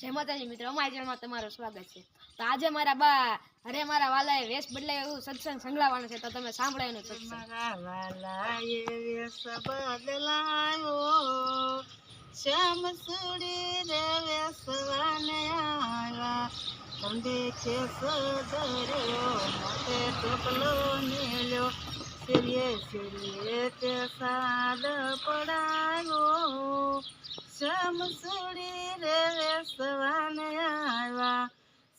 જય માતાજી મિત્રો, અમારી ચેનલમાં તમારું સ્વાગત છે। તો આજે મારા બા અરે મારા વાલાએ વેશ બદલાય એવું સત્સંગ સંભળાવવાનો છે, તો તમે સાંભળો એનો સત્સંગ। મારા વાલાએ વેશ બદલાયો, શ્યામ સુડી રે વેશવાને આવ્યા, કંઠે કેસ ધર્યો, માથે ટોપલો મેલ્યો, શિરીએ તે સાદ પડાયો, શ્યામ સુડી રે વેશવાને આવ્યા,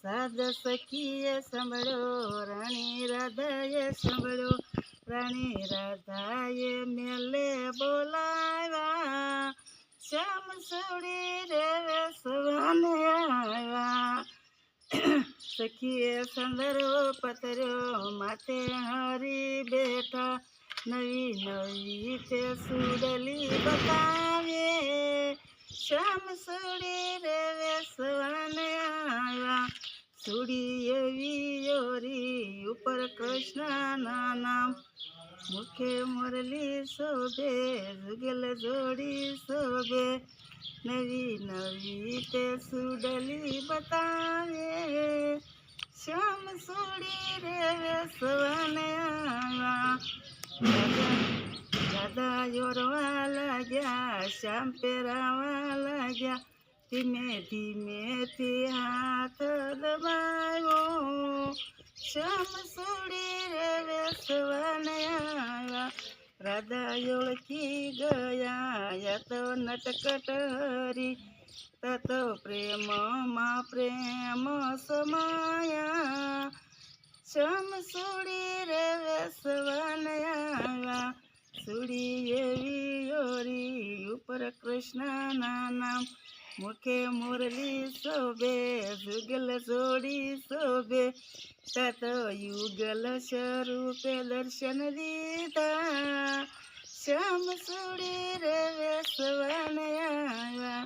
સાદ સખીએ સાંભળ્યો, રાણી રાધાએ સાંભળ્યો, રાણી રાધાએ મેલે બોલાવ્યા, શ્યામ સુડી રે વેશવાને આવ્યા, સખીએ સંદરો પતર્યો, માથે હરી બેઠા, નવી નવી તે સુડલી બતાવે, શ્યામ સુડી રે વેશવાને આવ્યા, સુડી એવી યોરી ઉપર કૃષ્ણના નામ, મુખે મુરલી શોભે, જુગલ જોડી શોભે, નવી નવી તે સુડલી બતાવે, શ્યામ સુડી રે વેશવાને આવ્યા, દાદા યોરવા લાગ્યા, શ્યામ પહેરાવા લાગ્યા, ધીમે ધીમેથી હાથ દબાવ્યો, શ્યામ સુડી રે વેશવાને આવ્યા, રાધા ઓળખી ગયા, યા તો નટકટ હરી, તતો પ્રેમમાં પ્રેમ સમાયા, શ્યામ સુડી રે વેશવાને આવ્યા, સુડી એવી યોરી ઉપર કૃષ્ણના નામ, મુખે મુરલી શોભે, જુગલ જોડી શોભે, તત યુગલ સ્વરૂપે દર્શન દીધા, શ્યામ સુડી રે વેશવાને આવ્યા,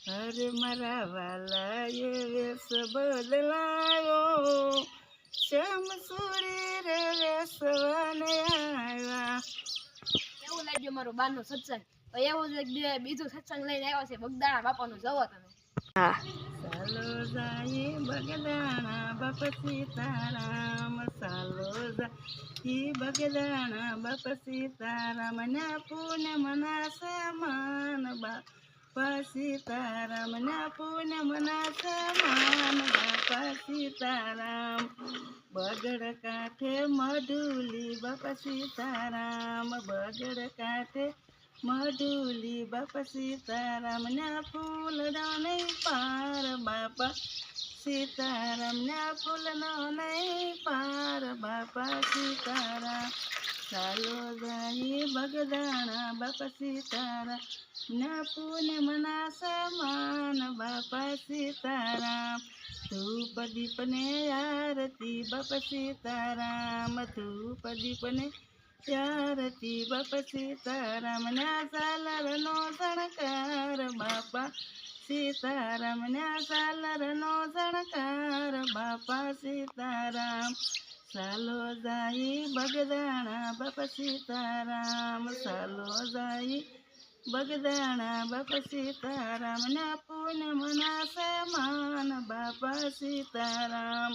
હરે મારા વાલાએ વેશ બદલાયો, શ્યામ સુડી રે વેશવાને આવ્યા। એવું લાગ્યું મારું બારનો સત્સંગ, તો એવું જ બીજું સત્સંગ લઈને આવ્યો છે બગદાણા બાપાનું, જવો તમે। ચાલો જાય બગદાણા બાપ સીતારામ, ચાલો જાય બગદાણા બાપ સીતારામ, ના પુને મના સમાન બાપા સીતારામ, ના પુને મના સમાન બાપા સીતારામ, બગડ કાંઠે મઢુલી બાપા સીતારામ, બગડ કાંઠે મઢુલી બાપા સીતારામ, ના ફૂલનો નહીં પાર બાપા સીતારામ, ના ફૂલનો નહીં પાર બાપા સીતારામ, ચાલો જાય બગદાણા બાપા સીતારામ, ના પુને મના સમાન બાપા સીતારામ, ધૂપ દીપને આરતી બાપા સીતારામ, ધૂપ દીપને આરતી બાપા સીતારામ, ના ઝાલરનો ઝણકાર બાપા સીતારામ, ના ઝાલરનો ઝણકાર બાપા સીતારામ, ચાલો જાય બગદાણા બાપા સીતારામ, ચાલો જાય બગદાણા બાપા સીતારામ, ના પુને મના સમાન બાપા સીતારામ,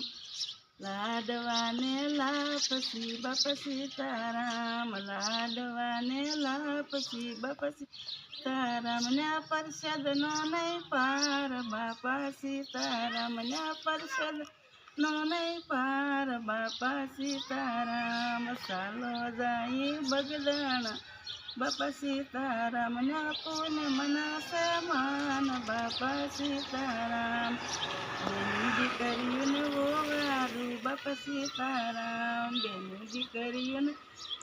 લાડવાને લાપસી બાપા સીતારામ, લાડવાને લાપસી બાપા સીતારામ, ના પરસાદનો નહીં પાર બાપા સીતારામ, ના પરસાદનો નહીં પાર બાપા સીતારામ, ચાલો જાય બગદાણા બાપા સીતારામ, ના પુને મના સમાન બાપા સીતારામ, બેની દીકરીઓને હોવારું બાપા સીતારામ, બેની દીકરીઓને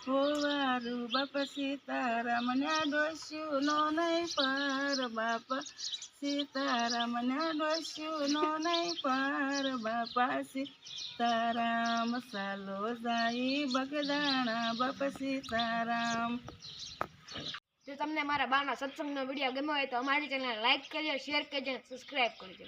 હોવારું બાપા સીતારામ, ના ડોસ્યુંનો નહીં પાર બાપા સીતારામ, ના ડોસ્યુંનો નહીં પાર બાપા સીતારામ, ચાલો જાય બગદાણા બાપા સીતારામ। જો તમને મારા બાના સત્સંગનો વિડીયો ગમ્યો હોય તો અમારી ચેનલ લાઈક કરજો, શેર કરજો અને સબસ્ક્રાઈબ કરજો।